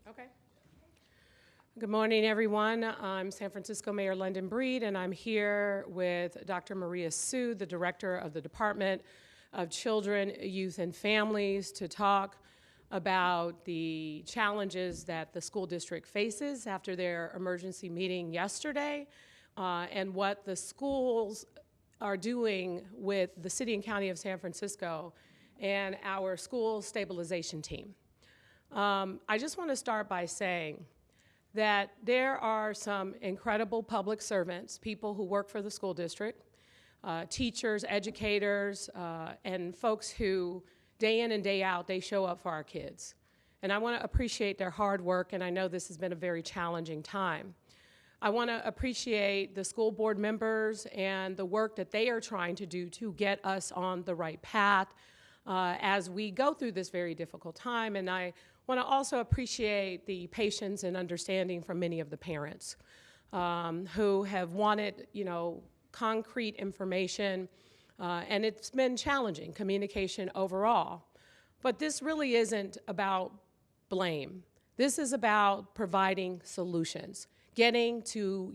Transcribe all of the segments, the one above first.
Okay. Good morning, everyone. I'm San Francisco Mayor London Breed, and I'm here with Dr. Maria Su, the Director of the Department of Children, Youth, and Families, to talk about the challenges that the school district faces after their emergency meeting yesterday, and what the schools are doing with the City and County of San Francisco and our school stabilization team. I just want to start by saying that there are some incredible public servants, people who work for the school district, teachers, educators, and folks who day in and day out, they show up for our kids. And I want to appreciate their hard work, and I know this has been a very challenging time. I want to appreciate the school board members and the work that they are trying to do to get us on the right path as we go through this very difficult time. And I want to also appreciate the patience and understanding from many of the parents who have wanted, concrete information, and it's been challenging, communication overall. But this really isn't about blame. This is about providing solutions, getting to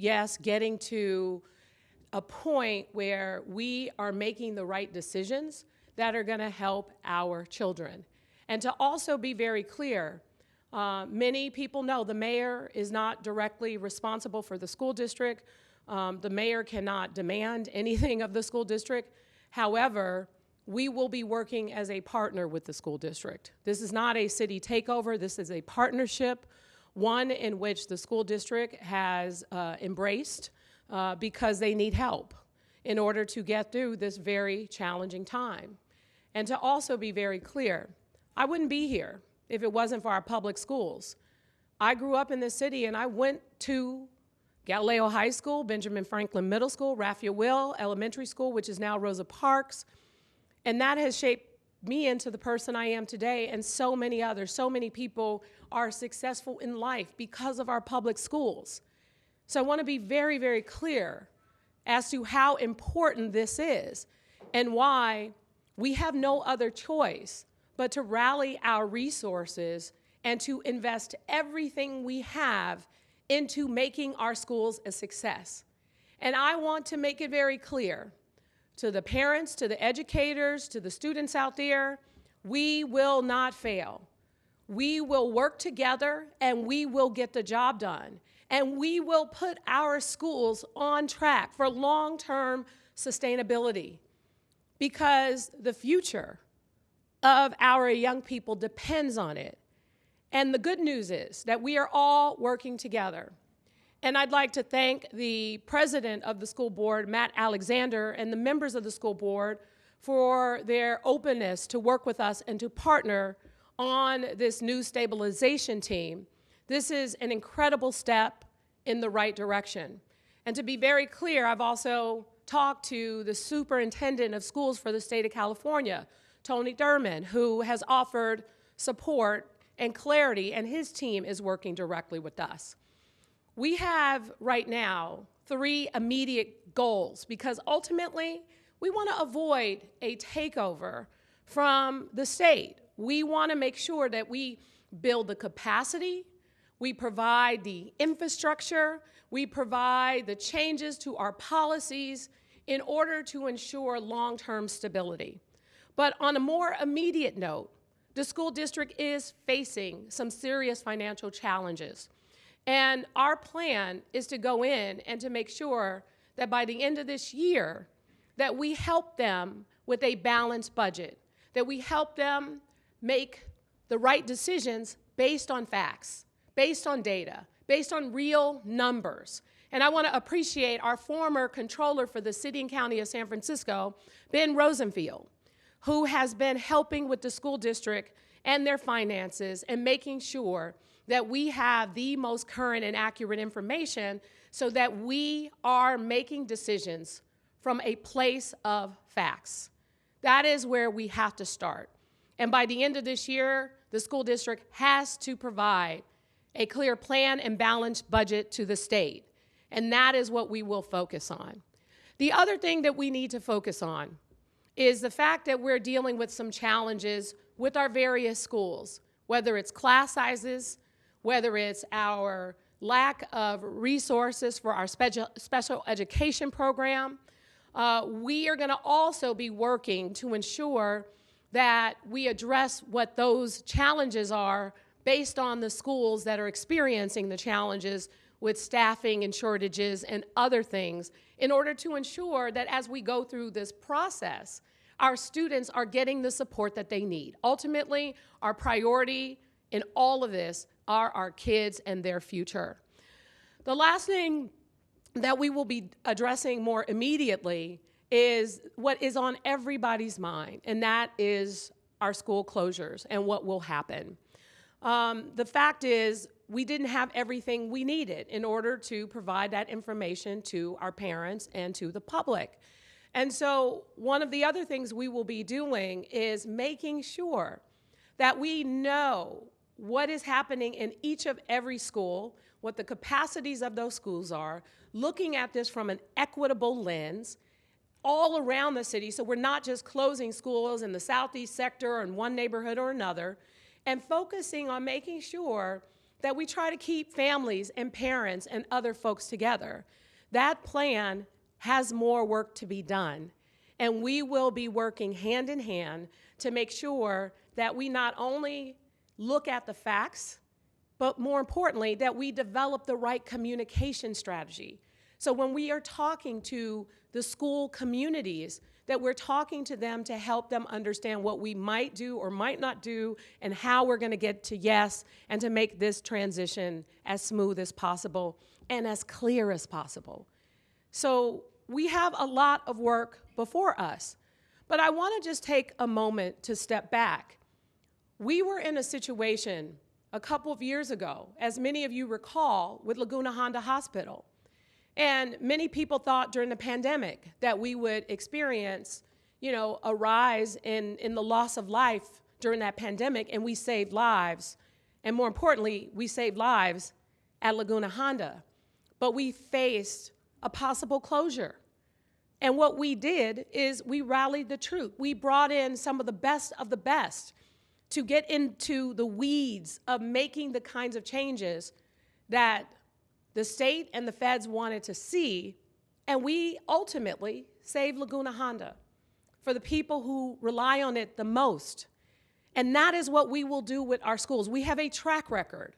a point where we are making the right decisions that are going to help our children. And to also be very clear, many people know the mayor is not directly responsible for the school district. The mayor cannot demand anything of the school district. However, we will be working as a partner with the school district. This is not a city takeover. This is a partnership, one in which the school district has embraced because they need help in order to get through this very challenging time. And to also be very clear, I wouldn't be here if it wasn't for our public schools. I grew up in this city and I went to Galileo High School, Benjamin Franklin Middle School, Raphael Will Elementary School, which is now Rosa Parks, and that has shaped me into the person I am today, and so many others. So many people are successful in life because of our public schools. So I want to be very, very clear as to how important this is and why we have no other choice but to rally our resources and to invest everything we have into making our schools a success. And I want to make it very clear to the parents, to the educators, to the students out there, we will not fail. We will work together and we will get the job done. And we will put our schools on track for long-term sustainability, because the future of our young people depends on it. And the good news is that we are all working together. And I'd like to thank the president of the school board, Matt Alexander, and the members of the school board for their openness to work with us and to partner on this new stabilization team. This is an incredible step in the right direction. And to be very clear, I've also talked to the superintendent of schools for the state of California, Tony Thurman, who has offered support and clarity, and his team is working directly with us. We have right now 3 immediate goals, because ultimately we want to avoid a takeover from the state. We want to make sure that we build the capacity, we provide the infrastructure, we provide the changes to our policies in order to ensure long-term stability. But on a more immediate note, the school district is facing some serious financial challenges. And our plan is to go in and to make sure that by the end of this year, that we help them with a balanced budget, that we help them make the right decisions based on facts, based on data, based on real numbers. And I want to appreciate our former controller for the City and County of San Francisco, Ben Rosenfield, who has been helping with the school district and their finances and making sure that we have the most current and accurate information so that we are making decisions from a place of facts. That is where we have to start. And by the end of this year, the school district has to provide a clear plan and balanced budget to the state. And that is what we will focus on. The other thing that we need to focus on is the fact that we're dealing with some challenges with our various schools, whether it's class sizes, whether it's our lack of resources for our special education program. We are going to also be working to ensure that we address what those challenges are based on the schools that are experiencing the challenges with staffing and shortages and other things, in order to ensure that as we go through this process, our students are getting the support that they need. Ultimately, our priority in all of this are our kids and their future. The last thing that we will be addressing more immediately is what is on everybody's mind, and that is our school closures and what will happen. The fact is, we didn't have everything we needed in order to provide that information to our parents and to the public. And so one of the other things we will be doing is making sure that we know what is happening in each of every school, what the capacities of those schools are, looking at this from an equitable lens all around the city, so we're not just closing schools in the southeast sector or in one neighborhood or another, and focusing on making sure that we try to keep families and parents and other folks together. That plan has more work to be done, and we will be working hand in hand to make sure that we not only look at the facts, but more importantly, that we develop the right communication strategy. So when we are talking to the school communities, that we're talking to them to help them understand what we might do or might not do and how we're going to get to yes, and to make this transition as smooth as possible and as clear as possible. So we have a lot of work before us, but I want to just take a moment to step back. We were in a situation a couple of years ago, as many of you recall, with Laguna Honda Hospital. And many people thought during the pandemic that we would experience, a rise in the loss of life during that pandemic, and we saved lives. And more importantly, we saved lives at Laguna Honda. But we faced a possible closure. And what we did is we rallied the troops. We brought in some of the best to get into the weeds of making the kinds of changes that the state and the feds wanted to see, and we ultimately saved Laguna Honda for the people who rely on it the most. And that is what we will do with our schools. We have a track record.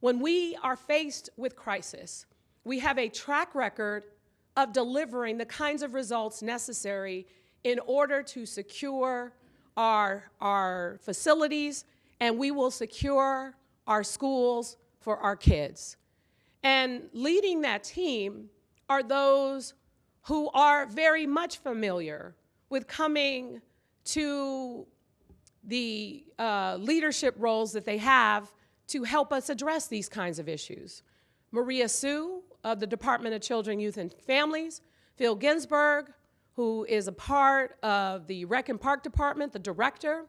When we are faced with crisis, we have a track record of delivering the kinds of results necessary in order to secure our facilities, and we will secure our schools for our kids. And leading that team are those who are very much familiar with coming to the leadership roles that they have to help us address these kinds of issues. Maria Sue of the Department of Children, Youth, and Families, Phil Ginsburg, who is a part of the Rec and Park Department, the director,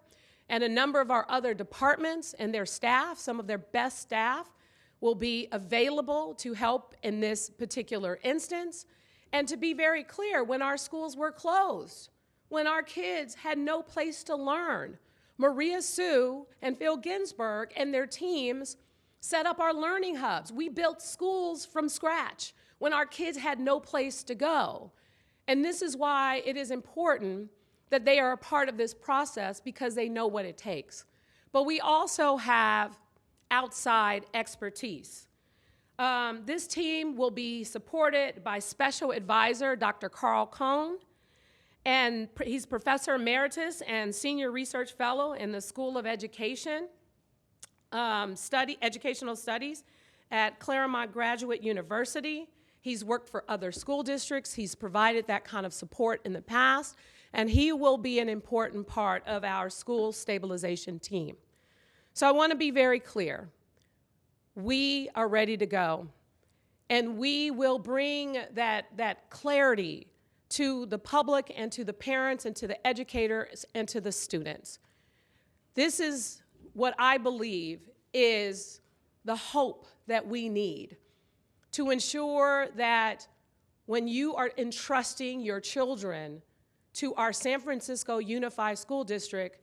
and a number of our other departments and their staff, some of their best staff, will be available to help in this particular instance. And to be very clear, when our schools were closed, when our kids had no place to learn, Maria Sue and Phil Ginsburg and their teams set up our learning hubs. We built schools from scratch when our kids had no place to go. And this is why it is important that they are a part of this process, because they know what it takes. But we also have outside expertise. This team will be supported by special advisor Dr. Carl Cohn, and he's professor emeritus and senior research fellow in the School of Education, Educational Studies at Claremont Graduate University. He's worked for other school districts. He's provided that kind of support in the past, and he will be an important part of our school stabilization team. So I want to be very clear. We are ready to go, and we will bring that clarity to the public and to the parents and to the educators and to the students. This is what I believe is the hope that we need to ensure that when you are entrusting your children to our San Francisco Unified School District,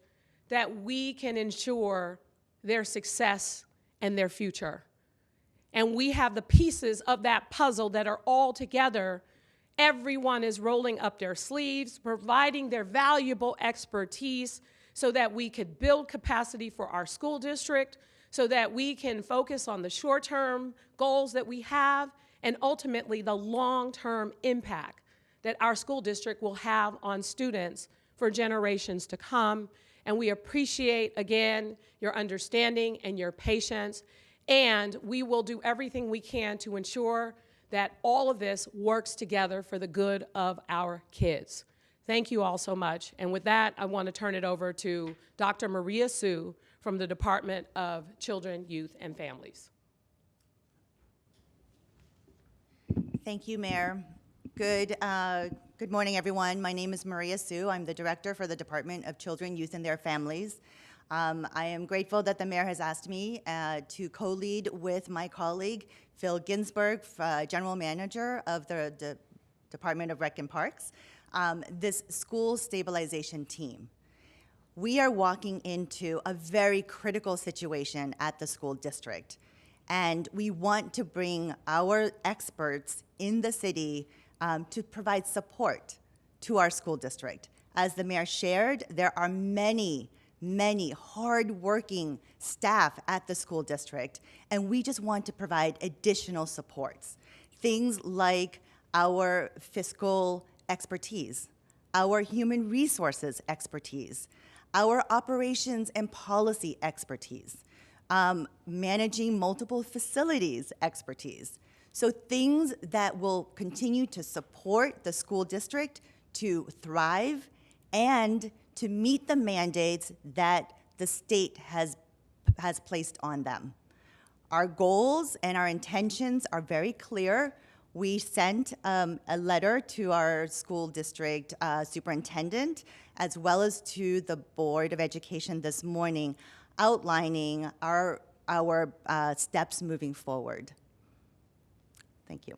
that we can ensure their success and their future. And we have the pieces of that puzzle that are all together. Everyone is rolling up their sleeves, providing their valuable expertise so that we could build capacity for our school district, so that we can focus on the short-term goals that we have, and ultimately the long-term impact that our school district will have on students for generations to come. And we appreciate, again, your understanding and your patience, and we will do everything we can to ensure that all of this works together for the good of our kids. Thank you all so much. And with that, I want to turn it over to Dr. Maria Sue from the Department of Children, Youth, and Families. Thank you, Mayor. Good morning, everyone. My name is Maria Sue. I'm the Director for the Department of Children, Youth, and Their Families. I am grateful that the Mayor has asked me to co-lead with my colleague, Phil Ginsberg, General Manager of the Department of Rec and Parks, this school stabilization team. We are walking into a very critical situation at the school district, and we want to bring our experts in the city to provide support to our school district. As the Mayor shared, there are many hard-working staff at the school district, and we just want to provide additional supports. Things like our fiscal expertise, our human resources expertise, our operations and policy expertise, managing multiple facilities expertise. So things that will continue to support the school district to thrive and to meet the mandates that the state has placed on them. Our goals and our intentions are very clear. We sent a letter to our school district superintendent, as well as to the Board of Education this morning, outlining our steps moving forward. Thank you.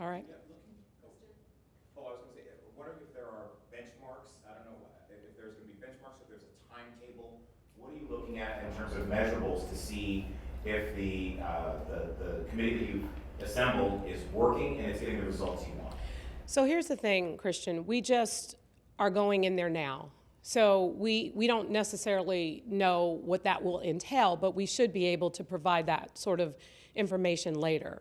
All right. I was going to say, wondering if there are benchmarks. I don't know if there's going to be benchmarks, if there's a timetable. What are you looking at in terms of measurables to see if the committee that you've assembled is working and it's getting the results you want? So here's the thing, Christian. We just are going in there now. So we don't necessarily know what that will entail, but we should be able to provide that sort of information later.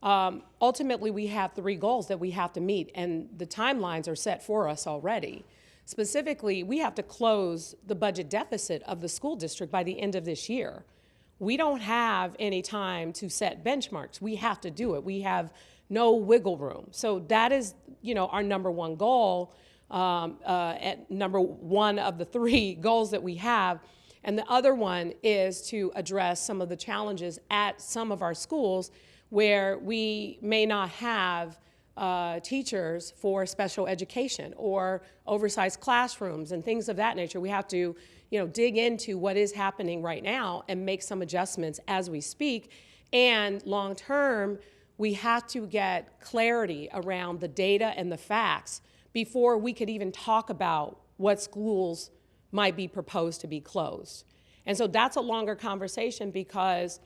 Ultimately, we have 3 goals that we have to meet, and the timelines are set for us already. Specifically, we have to close the budget deficit of the school district by the end of this year. We don't have any time to set benchmarks. We have to do it. We have no wiggle room. So that is, our number 1 goal, at number 1 of the 3 goals that we have. And the other one is to address some of the challenges at some of our schools where we may not have teachers for special education or oversized classrooms and things of that nature. We have to, dig into what is happening right now and make some adjustments as we speak. And long term, we have to get clarity around the data and the facts before we could even talk about what schools might be proposed to be closed. And so that's a longer conversation because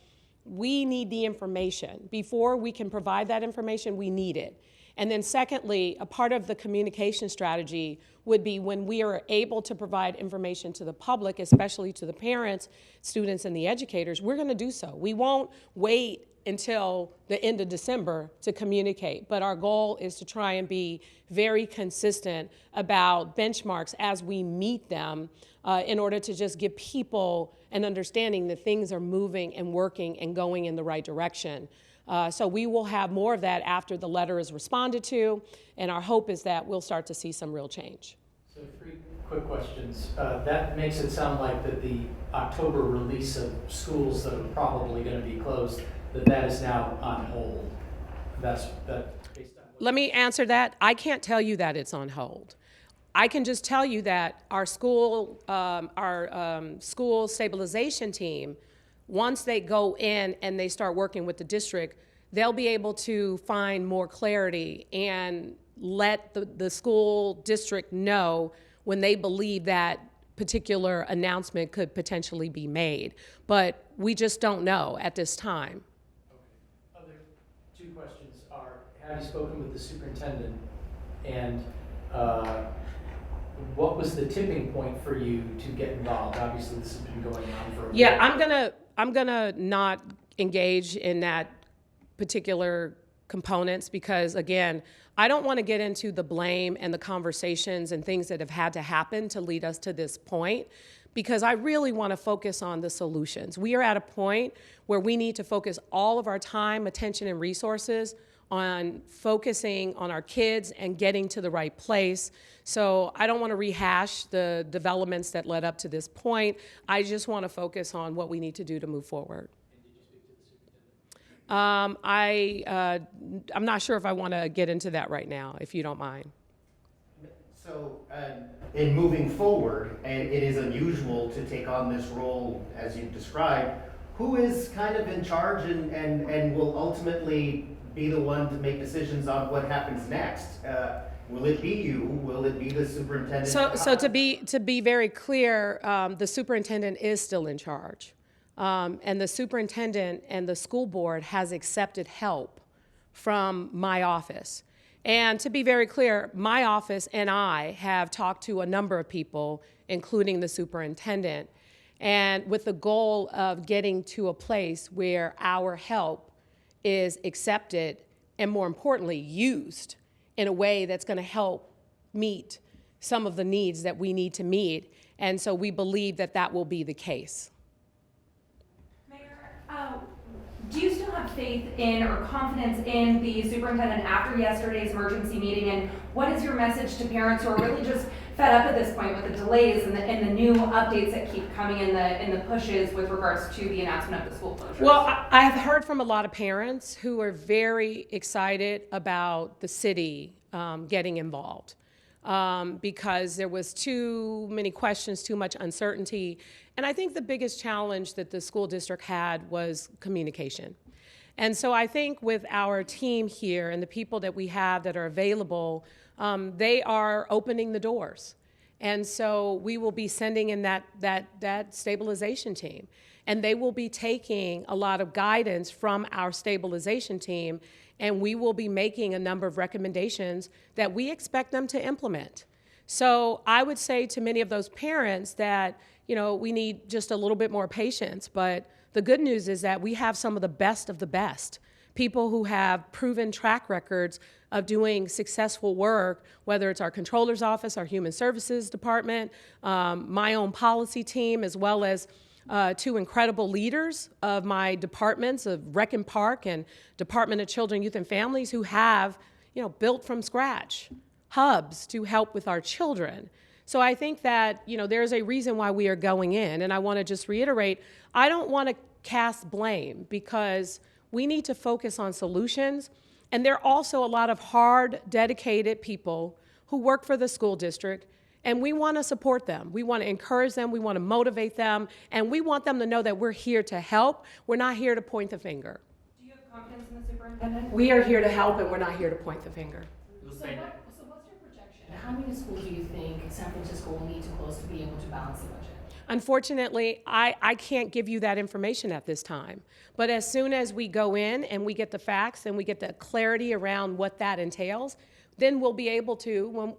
we need the information. Before we can provide that information, we need it. And then secondly, a part of the communication strategy would be when we are able to provide information to the public, especially to the parents, students, and the educators, we're going to do so. We won't wait until the end of December to communicate, but our goal is to try and be very consistent about benchmarks as we meet them in order to just give people an understanding that things are moving and working and going in the right direction. So we will have more of that after the letter is responded to, and our hope is that we'll start to see some real change. So 3 quick questions. That makes it sound like that the October release of schools that are probably going to be closed, that is now on hold. That's based on. Let me answer that. I can't tell you that it's on hold. I can just tell you that our school stabilization team, once they go in and they start working with the district, they'll be able to find more clarity and let the school district know when they believe that particular announcement could potentially be made. But we just don't know at this time. Okay. Other two questions are, have you spoken with the superintendent? And what was the tipping point for you to get involved? Obviously, this has been going on for a Yeah, while. I'm gonna not engage in that particular components because, again, I don't want to get into the blame and the conversations and things that have had to happen to lead us to this point, because I really want to focus on the solutions. We are at a point where we need to focus all of our time, attention, and resources on focusing on our kids and getting to the right place. So I don't want to rehash the developments that led up to this point. I just want to focus on what we need to do to move forward. I'm not sure if I want to get into that right now, if you don't mind. So, in moving forward, and it is unusual to take on this role as you've described, who is kind of in charge and will ultimately be the one to make decisions on what happens next? Will it be you? Will it be the superintendent? So to be very clear, the superintendent is still in charge. And the superintendent and the school board has accepted help from my office. And to be very clear, my office and I have talked to a number of people, including the superintendent, and with the goal of getting to a place where our help is accepted and, more importantly, used in a way that's going to help meet some of the needs that we need to meet. And so we believe that that will be the case. Do you still have faith in or confidence in the superintendent after yesterday's emergency meeting? And what is your message to parents who are really just fed up at this point with the delays and the new updates that keep coming in the pushes with regards to the announcement of the school closures? Well, I have heard from a lot of parents who are very excited about the city getting involved because there was too many questions, too much uncertainty. And I think the biggest challenge that the school district had was communication. And so I think with our team here and the people that we have that are available, they are opening the doors. And so we will be sending in that stabilization team. And they will be taking a lot of guidance from our stabilization team, and we will be making a number of recommendations that we expect them to implement. So I would say to many of those parents that, you know, we need just a little bit more patience, but the good news is that we have some of the best, people who have proven track records of doing successful work, whether it's our controller's office, our human services department, my own policy team, as well as two incredible leaders of my departments of Rec and Park and Department of Children, Youth, and Families who have, you know, built from scratch hubs to help with our children. So I think that, you know, there's a reason why we are going in. And I want to just reiterate, I don't want to cast blame because we need to focus on solutions. And there are also a lot of hard, dedicated people who work for the school district, and we want to support them. We want to encourage them. We want to motivate them. And we want them to know that we're here to help. We're not here to point the finger. Do you have confidence in the superintendent? We are here to help, and we're not here to point the finger. So what's your projection? How many schools do you think San Francisco will need to close to be able to balance the budget? Unfortunately, I can't give you that information at this time. But as soon as we go in and we get the facts and we get the clarity around what that entails, then we'll be able to,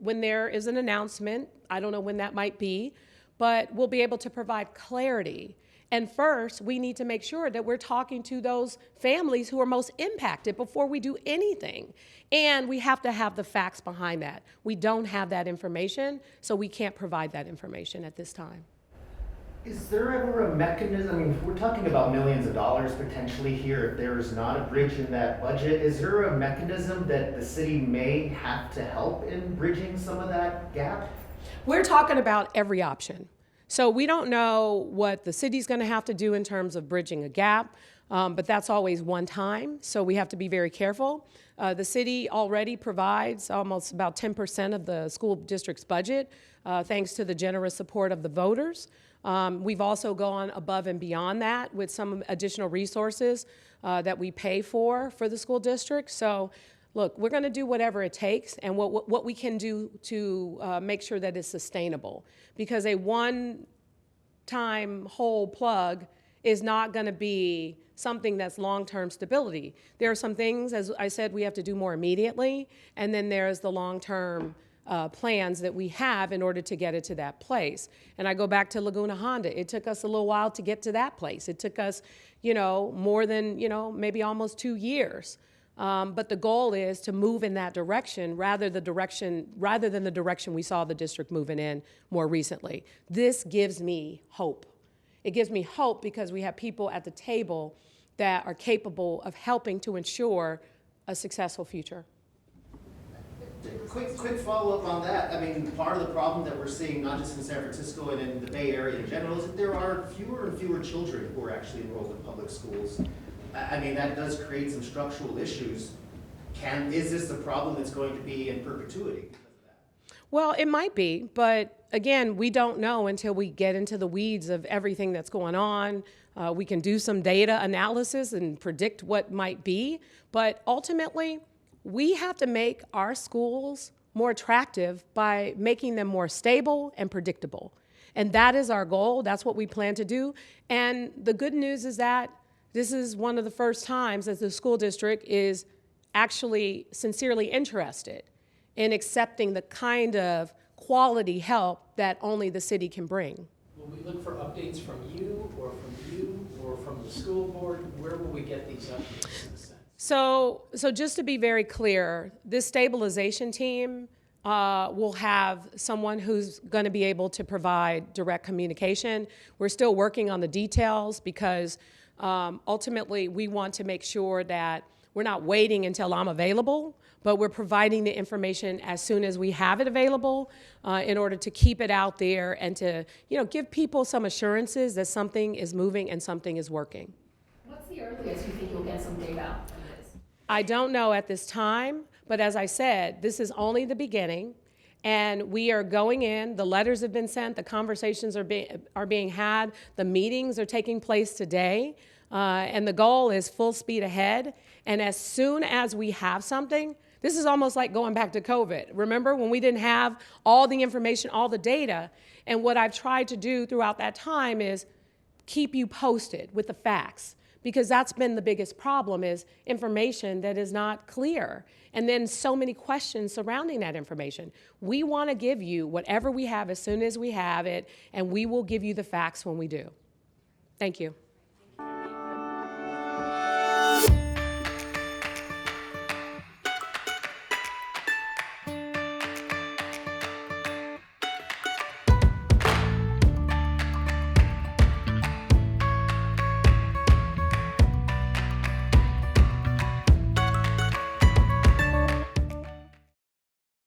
when there is an announcement, I don't know when that might be, but we'll be able to provide clarity. And first, we need to make sure that we're talking to those families who are most impacted before we do anything. And we have to have the facts behind that. We don't have that information, so we can't provide that information at this time. Is there ever a mechanism, I mean, we're talking about millions of dollars potentially here, if there is not a bridge in that budget, is there a mechanism that the city may have to help in bridging some of that gap? We're talking about every option. So we don't know what the city's going to have to do in terms of bridging a gap, but that's always one time, so we have to be very careful. The city already provides almost about 10% of the school district's budget, thanks to the generous support of the voters. We've also gone above and beyond that with some additional resources that we pay for the school district. So look, we're going to do whatever it takes and what we can do to make sure that it's sustainable. Because a one-time whole plug is not going to be something that's long-term stability. There are some things, as I said, we have to do more immediately, and then there's the long-term plans that we have in order to get it to that place. And I go back to Laguna Honda. It took us a little while to get to that place. It took us, more than, maybe almost 2 years. But the goal is to move in that direction rather than the direction we saw the district moving in more recently. This gives me hope. It gives me hope because we have people at the table that are capable of helping to ensure a successful future. Quick follow-up on that. I mean, part of the problem that we're seeing, not just in San Francisco and in the Bay Area in general, is that there are fewer and fewer children who are actually enrolled in public schools. I mean, that does create some structural issues. Is this a problem that's going to be in perpetuity because of that? Well, it might be, but again, we don't know until we get into the weeds of everything that's going on. We can do some data analysis and predict what might be, but ultimately, we have to make our schools more attractive by making them more stable and predictable. And that is our goal. That's what we plan to do. And the good news is that this is one of the first times that the school district is actually sincerely interested in accepting the kind of quality help that only the city can bring. Will we look for updates from you or from the school board? Where will we get these updates in a sense? So just to be very clear, this stabilization team will have someone who's going to be able to provide direct communication. We're still working on the details because ultimately we want to make sure that we're not waiting until I'm available, but we're providing the information as soon as we have it available in order to keep it out there and to give people some assurances that something is moving and something is working. What's the earliest you think you'll get some data on this? I don't know at this time, but as I said, this is only the beginning, and we are going in. The letters have been sent, the conversations are being had, the meetings are taking place today, and the goal is full speed ahead. And as soon as we have something, this is almost like going back to COVID. Remember when we didn't have all the information, all the data? And what I've tried to do throughout that time is keep you posted with the facts, because that's been the biggest problem, is information that is not clear. And then so many questions surrounding that information. We want to give you whatever we have as soon as we have it, and we will give you the facts when we do. Thank you.